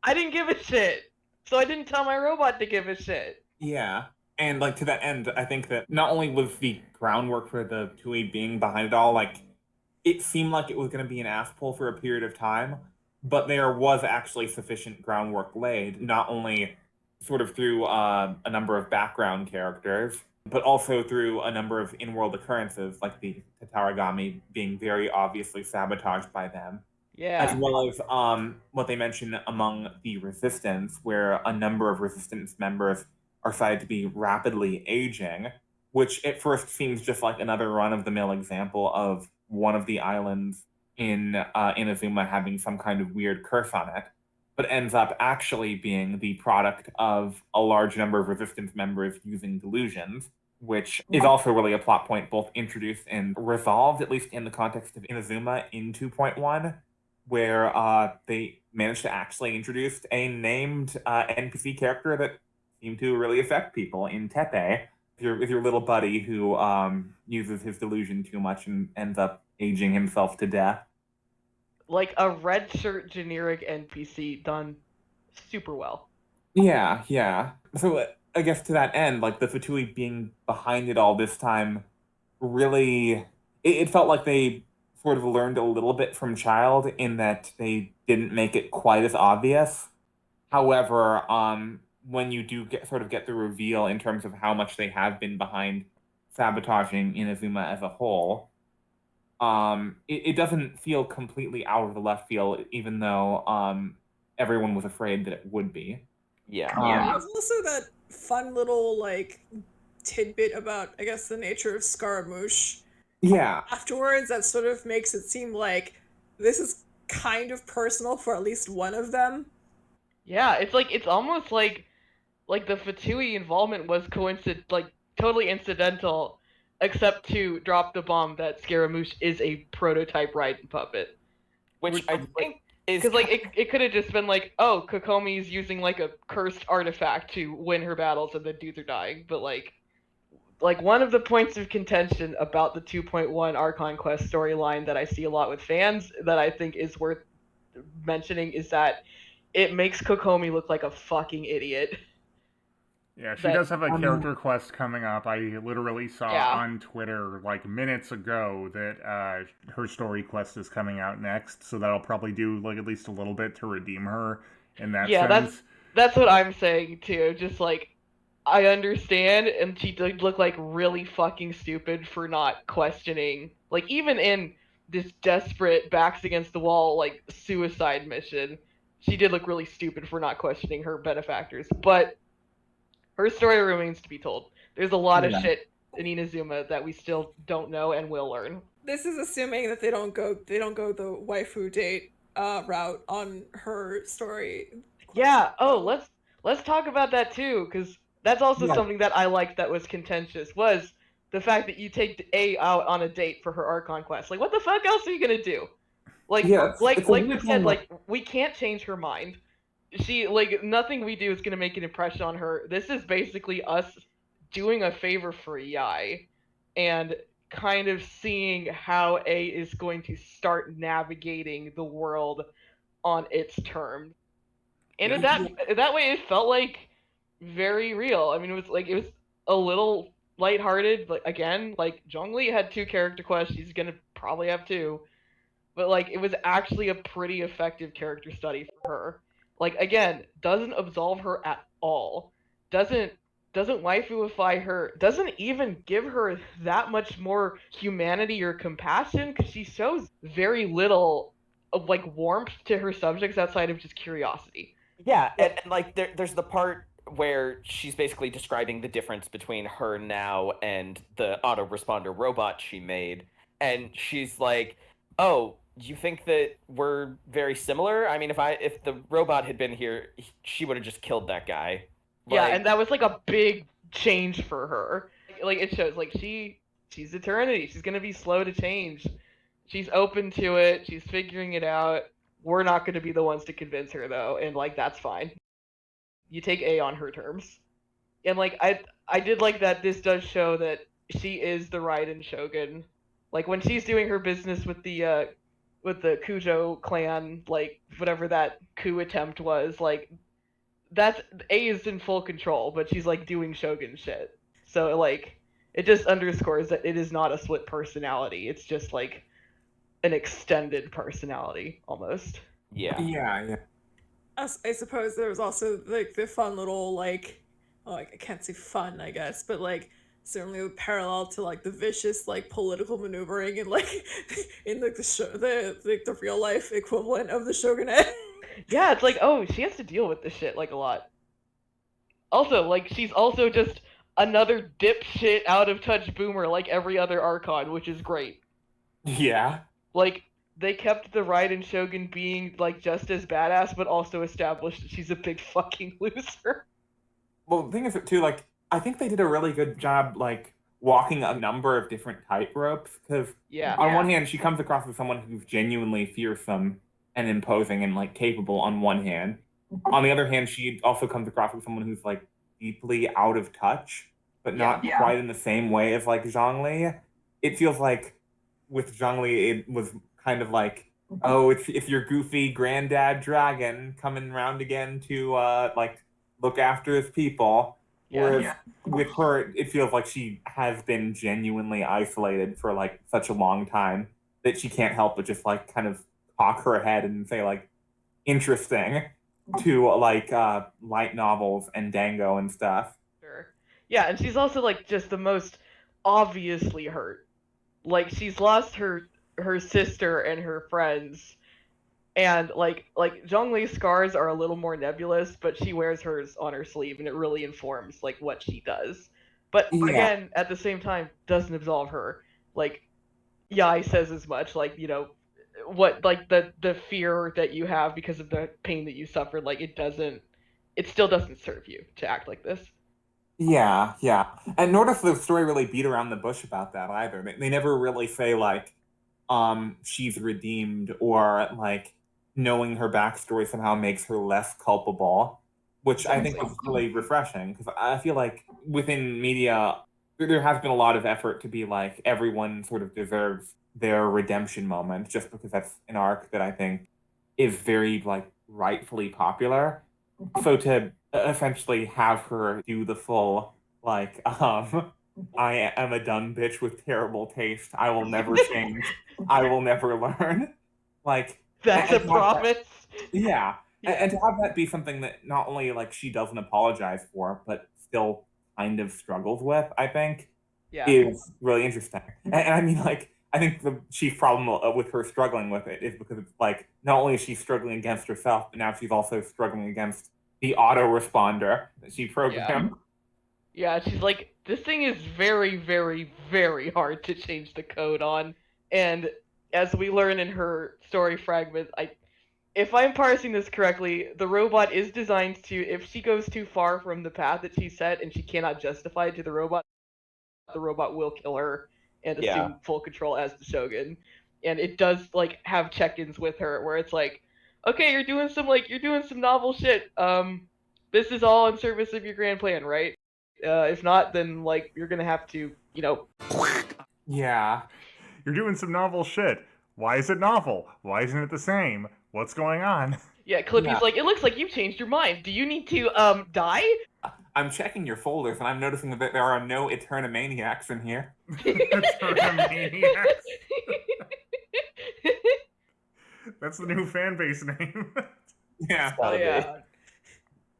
I didn't give a shit! So I didn't tell my robot to give a shit. Yeah. And like to that end, I think that not only was the groundwork for the Tui being behind it all, like it seemed like it was going to be an ass pull for a period of time, but there was actually sufficient groundwork laid, not only sort of through a number of background characters, but also through a number of in-world occurrences, like the Tatarigami being very obviously sabotaged by them. Yeah. As well as what they mentioned among the Resistance, where a number of Resistance members are cited to be rapidly aging, which at first seems just like another run-of-the-mill example of one of the islands in Inazuma having some kind of weird curse on it, but ends up actually being the product of a large number of Resistance members using delusions, which is also really a plot point both introduced and resolved, at least in the context of Inazuma in 2.1, where they managed to actually introduce a named NPC character that seemed to really affect people in Tepe, with your little buddy who uses his delusion too much and ends up aging himself to death. Like a red shirt generic NPC done super well. Yeah, yeah. So I guess to that end, like the Fatui being behind it all this time, really, it felt like they sort of learned a little bit from Child in that they didn't make it quite as obvious. However, when you do get the reveal in terms of how much they have been behind sabotaging Inazuma as a whole, it doesn't feel completely out of the left field, even though everyone was afraid that it would be. Yeah. It's also that fun little like tidbit about, I guess, the nature of Scaramouche Yeah. afterwards that sort of makes it seem like this is kind of personal for at least one of them. Yeah, it's almost like the Fatui involvement was totally incidental, except to drop the bomb that Scaramouche is a prototype Raiden puppet. Which I think is Because like it could have just been like, oh, Kokomi's using like a cursed artifact to win her battles and the dudes are dying. But like one of the points of contention about the 2.1 Archon Quest storyline that I see a lot with fans that I think is worth mentioning is that it makes Kokomi look like a fucking idiot. Yeah, she That- does have a character quest coming up. I literally saw Yeah. on Twitter like minutes ago that her story quest is coming out next, so that'll probably do like at least a little bit to redeem her in that Yeah, sense. that's what I'm saying too. Just like I understand, and she did look like really fucking stupid for not questioning. Like even in this desperate backs against the wall like suicide mission, she did look really stupid for not questioning her benefactors. But her story remains to be told. There's a lot of Yeah. shit in Inazuma that we still don't know and will learn. This is assuming that they don't go the waifu date route on her story. Yeah. Oh, let's talk about that too, because that's also Yeah. something that I liked that was contentious was the fact that you take A out on a date for her Archon quest. Like, what the fuck else are you gonna do? Like, Yeah, it's a like weird we thing, said, like we can't change her mind. Like nothing we do is gonna make an impression on her. This is basically us doing a favor for Yai, and kind of seeing how A is going to start navigating the world on its terms. And in that way, it felt like very real. I mean, it was a little lighthearted, but again, like Zhongli had 2 character quests. She's gonna probably have 2, but like it was actually a pretty effective character study for her. Like again, doesn't absolve her at all. Doesn't waifuify her. Doesn't even give her that much more humanity or compassion because she shows very little of like warmth to her subjects outside of just curiosity. Yeah, and like there's the part where she's basically describing the difference between her now and the autoresponder robot she made, and she's like, "Oh, you think that we're very similar? I mean, if the robot had been here, she would have just killed that guy." Yeah, Like, and that was like a big change for her. Like it shows like she's eternity. She's gonna be slow to change. She's open to it. She's figuring it out. We're not gonna be the ones to convince her though, and like that's fine. You take A on her terms. And like I did like that this does show that she is the Raiden Shogun. Like when she's doing her business with the Kujo clan, like whatever that coup attempt was, like that's A is in full control, but she's like doing Shogun shit. So like it just underscores that it is not a split personality. It's just like an extended personality almost. yeah. Yeah. I suppose there was also like the fun little like, oh, I can't say fun, I guess, but like certainly a parallel to like the vicious like political maneuvering and like in like the real life equivalent of the shogunate. Yeah, it's like, oh, she has to deal with this shit like a lot. Also, like she's also just another dipshit out of touch boomer like every other Archon, which is great. Yeah. Like they kept the Raiden Shogun being like just as badass, but also established that she's a big fucking loser. Well, the thing is too, like I think they did a really good job, like walking a number of different tightropes. Because Yeah. on one hand, she comes across as someone who's genuinely fearsome and imposing and like capable. On one hand, on the other hand, she also comes across as someone who's like deeply out of touch, but not Yeah. quite in the same way as like Zhongli. It feels like with Zhongli, it was kind of like, oh, it's your goofy granddad dragon coming around again to like look after his people. Yeah. Whereas with her, it feels like she has been genuinely isolated for like such a long time that she can't help but just like kind of cock her head and say like interesting to like light novels and Dango and stuff. Sure. Yeah, and she's also like just the most obviously hurt. Like she's lost her sister and her friends, And like Zhongli's scars are a little more nebulous, but she wears hers on her sleeve, and it really informs like what she does. But Yeah. again, at the same time, doesn't absolve her. Like Yai says as much. Like what like the fear that you have because of the pain that you suffered. Like it still doesn't serve you to act like this. Yeah, yeah. And nor does the story really beat around the bush about that either. They never really say like, she's redeemed or like knowing her backstory somehow makes her less culpable, which I think is really refreshing because I feel like within media there has been a lot of effort to be like everyone sort of deserves their redemption moment just because that's an arc that I think is very like rightfully popular. So to essentially have her do the full like I am a dumb bitch with terrible taste. I will never change. I will never learn. Like That's a and to have that- promise. yeah. Yeah. And to have that be something that not only like she doesn't apologize for, but still kind of struggles with, I think, Yeah. is really interesting. And I mean, like, I think the chief problem with her struggling with it is because it's like not only is she struggling against herself, but now she's also struggling against the autoresponder that she programmed. Yeah, she's like, this thing is very, very, very hard to change the code on. And as we learn in her story fragment, if I'm parsing this correctly, the robot is designed to, if she goes too far from the path that she set and she cannot justify it to the robot will kill her and Yeah. assume full control as the Shogun. And it does like have check-ins with her where it's like, okay, you're doing some novel shit. This is all in service of your grand plan, right? If not, then like you're gonna have to, Yeah. You're doing some novel shit. Why is it novel? Why isn't it the same? What's going on? Yeah, Clippy's Yeah. like, it looks like you've changed your mind. Do you need to die? I'm checking your folders and I'm noticing that there are no Eternamaniacs in here. Eternamaniacs. That's the new fan base name. Yeah. Oh Gotta be. yeah.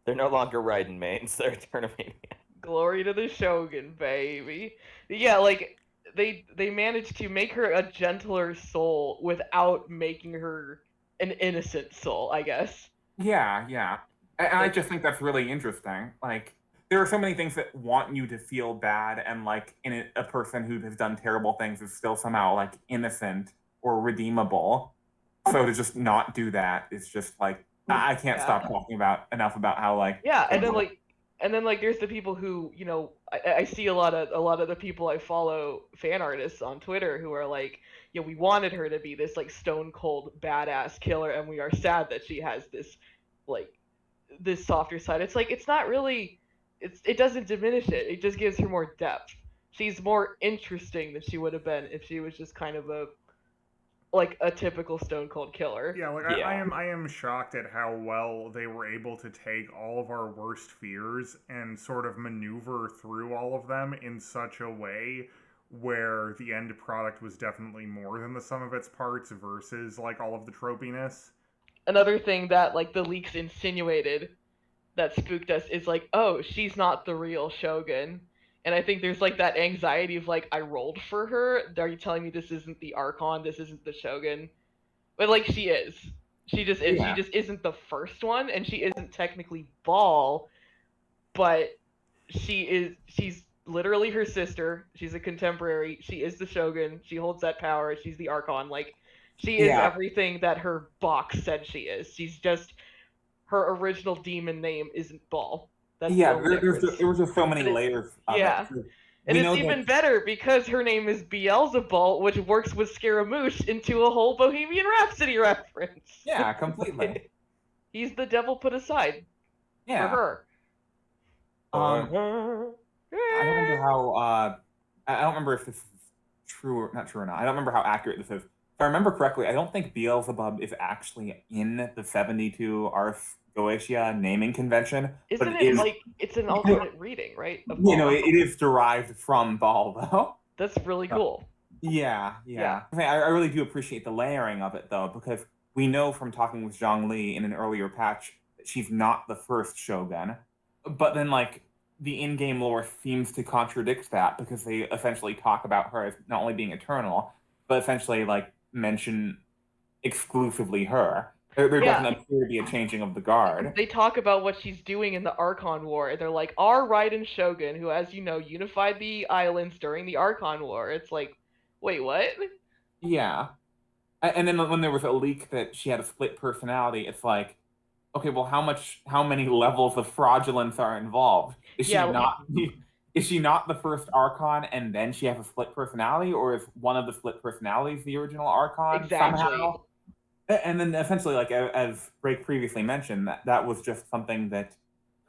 They're no longer Raiden mains. They're Eternamania. Glory to the Shogun, baby. Yeah, like they managed to make her a gentler soul without making her an innocent soul, I guess. Yeah, yeah. And I just think that's really interesting. Like, there are so many things that want you to feel bad, and like, in a person who has done terrible things is still somehow like innocent or redeemable. So to just not do that is just like I can't Yeah. stop talking about enough about how like Yeah, and then like there's the people who, I see a lot of the people I follow, fan artists on Twitter, who are like, we wanted her to be this like stone cold badass killer, and we are sad that she has this like this softer side. It's like, it's not really, it doesn't diminish it. It just gives her more depth. She's more interesting than she would have been if she was just kind of a typical stone cold killer. Yeah, like Yeah. I am shocked at how well they were able to take all of our worst fears and sort of maneuver through all of them in such a way where the end product was definitely more than the sum of its parts versus like all of the tropiness. Another thing that like the leaks insinuated that spooked us is like, oh, she's not the real Shogun. And I think there's like that anxiety of like, I rolled for her. Are you telling me this isn't the Archon? This isn't the Shogun? But like, she is. She just is. Yeah. She just isn't the first one, and she isn't technically Ball, but she's literally her sister. She's a contemporary. She is the Shogun. She holds that power. She's the Archon. Like, she is Yeah. everything that her box said she is. She's just, her original demon name isn't Ball. That's yeah, the only there difference. was just so many And it- layers of yeah. it. And We it's know even that- better because her name is Beelzebul, which works with Scaramouche into a whole Bohemian Rhapsody reference. Yeah, completely. He's the devil put aside Yeah. for her. I don't remember how. I don't remember if this is true or not true or not. I don't remember how accurate this is. If I remember correctly, I don't think Beelzebub is actually in the 72 Arth Goetia naming convention. Isn't but it is, like, it's an alternate reading, right? of you know, Baal? it is derived from Baal, though. That's really cool. Yeah. I really do appreciate the layering of it, though, because we know from talking with Zhang Li in an earlier patch that she's not the first Shogun. But then, like, the in-game lore seems to contradict that because they essentially talk about her as not only being eternal, but essentially, like, mention exclusively her. There Yeah. doesn't appear to be a changing of the guard. They talk about what she's doing in the Archon War, and they're like, our Raiden Shogun, who, as you know, unified the islands during the Archon War. It's like, wait, what? Yeah. And then when there was a leak that she had a split personality, it's like, okay, well, how many levels of fraudulence are involved? Is Yeah, she not is she not the first Archon and then she has a split personality, or is one of the split personalities the original Archon Exactly. somehow? And then essentially, like as Drake previously mentioned, that was just something that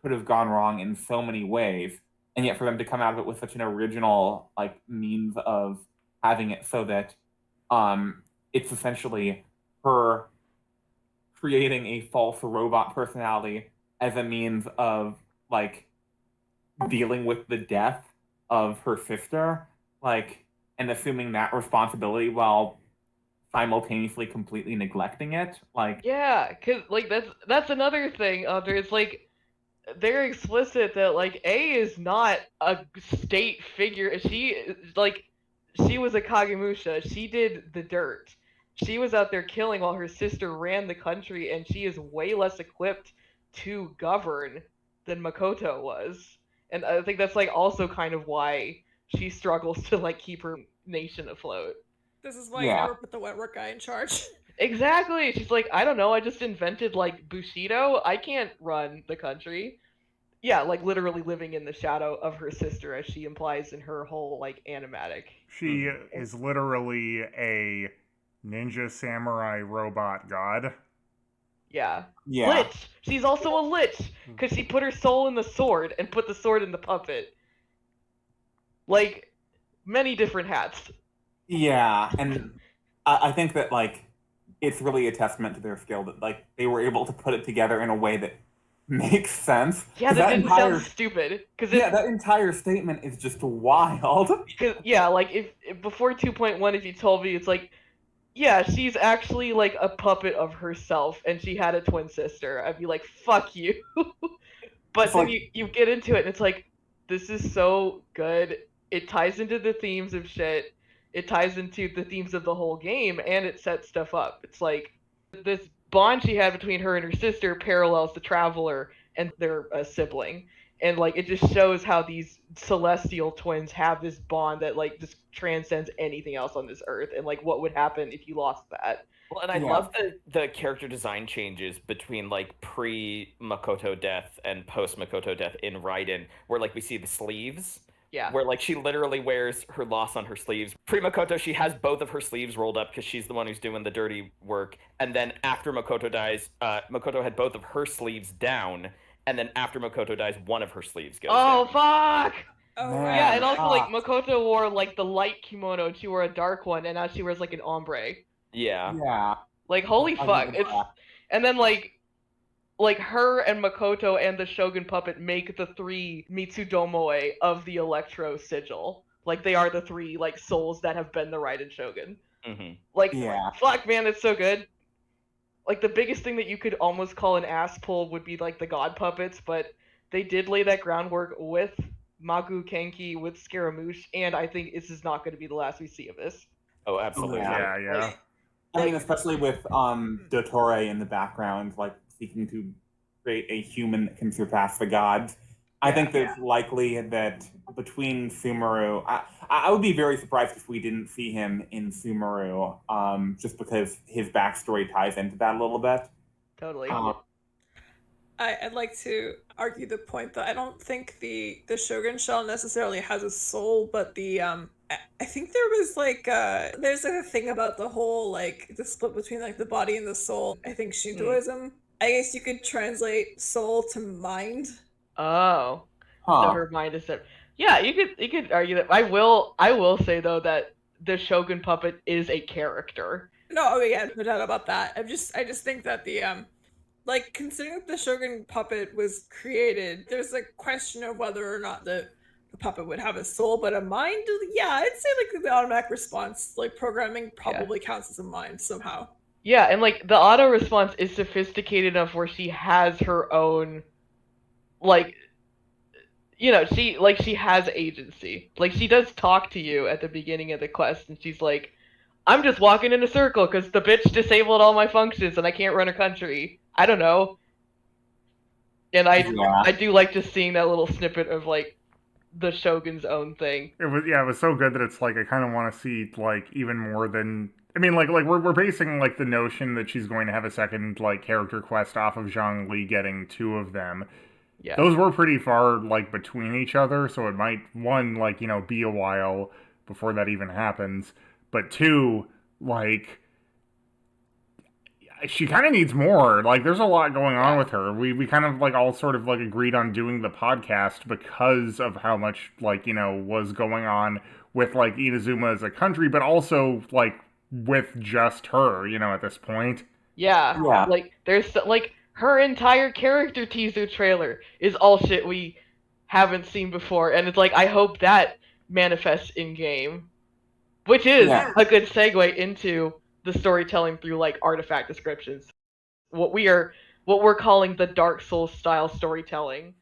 could have gone wrong in so many ways, and yet for them to come out of it with such an original like means of having it so that it's essentially her creating a false robot personality as a means of like dealing with the death of her sister, like, and assuming that responsibility while simultaneously completely neglecting it. Like, Yeah, cause like that's another thing. There's like they're explicit that like A is not a state figure. She was a Kagemusha. She did the dirt. She was out there killing while her sister ran the country, and she is way less equipped to govern than Makoto was. And I think that's like also kind of why she struggles to like keep her nation afloat. This is why you Yeah. never put the wet work guy in charge. Exactly. She's like, I don't know, I just invented like Bushido. I can't run the country. Yeah, like literally living in the shadow of her sister, as she implies in her whole like animatic. She is literally a ninja samurai robot god. Yeah. yeah, Lich. She's also a lich because she put her soul in the sword and put the sword in the puppet. Like many different hats. yeah, and I think that like it's really a testament to their skill that like they were able to put it together in a way that makes sense. Yeah, 'Cause that didn't entire sound stupid because yeah, that entire statement is just wild. yeah, like if before 2.1, if you told me it's like, yeah, she's actually like a puppet of herself and she had a twin sister, I'd be like, fuck you. But It's then like- you get into it and it's like, this is so good. It ties into the themes of shit. It ties into the themes of the whole game, and it sets stuff up. It's like this bond she had between her and her sister parallels the Traveler and their sibling, and like it just shows how these celestial twins have this bond that like just transcends anything else on this earth, and like what would happen if you lost that. Well, and I Yeah. love the character design changes between like pre Makoto death and post Makoto death in Raiden, where like we see the sleeves, Yeah. where like she literally wears her loss on her sleeves. Pre Makoto, she has both of her sleeves rolled up because she's the one who's doing the dirty work. And then after Makoto dies, Makoto had both of her sleeves down. And then after Makoto dies, one of her sleeves goes Oh down. fuck! Oh, Man. right. Yeah, and also like fuck. Makoto wore like the light kimono and she wore a dark one, and now she wears like an ombre. Yeah. Yeah. Like holy I fuck! remember It's that. and then like her and Makoto and the Shogun puppet make the three Mitsudomoe of the Electro Sigil. Like they are the three like souls that have been the Raiden Shogun. hmm Like Yeah. fuck man, it's so good. Like the biggest thing that you could almost call an ass pull would be like the god puppets, but they did lay that groundwork with Magu Kenki, with Scaramouche, and I think this is not going to be the last we see of this. Oh, absolutely. Yeah. Yeah. I mean, especially with Dottore in the background, like seeking to create a human that can surpass the gods. I think that it's likely that between Sumeru, I would be very surprised if we didn't see him in Sumeru, just because his backstory ties into that a little bit. Totally. I'd like to argue the point that I don't think the Shogun shell necessarily has a soul, but the I think there was like there's like a thing about the whole like the split between like the body and the soul. I think Shintoism. I guess you could translate soul to mind. Oh. So Huh. her mind is set. Yeah, you could argue that. I will say though that the Shogun puppet is a character. No, oh yeah, no doubt about that. I just think that the like considering that the Shogun puppet was created, there's a question of whether or not the puppet would have a soul, but a mind. Yeah, I'd say like the automatic response, like programming, probably counts as a mind somehow. Yeah, and like the auto response is sophisticated enough where she has her own, like, you know, she has agency. Like she does talk to you at the beginning of the quest, and she's like, I'm just walking in a circle because the bitch disabled all my functions and I can't run a country. I don't know. And Yeah. I do like just seeing that little snippet of like the Shogun's own thing. It was so good that it's like I kind of want to see like even more than I mean like we're basing like the notion that she's going to have a second like character quest off of Zhang Li getting two of them. Yeah. Those were pretty far like between each other, so it might one like, you know, be a while before that even happens, but two, like she kind of needs more. Like there's a lot going on with her. We kind of like all sort of like agreed on doing the podcast because of how much like, you know, was going on with like Inazuma as a country, but also like with just her, you know, at this point. Yeah. Yeah. Like there's like her entire character teaser trailer is all shit we haven't seen before, and it's like I hope that manifests in game, which is Yeah. a good segue into the storytelling through like artifact descriptions. What we're calling the Dark Souls style storytelling.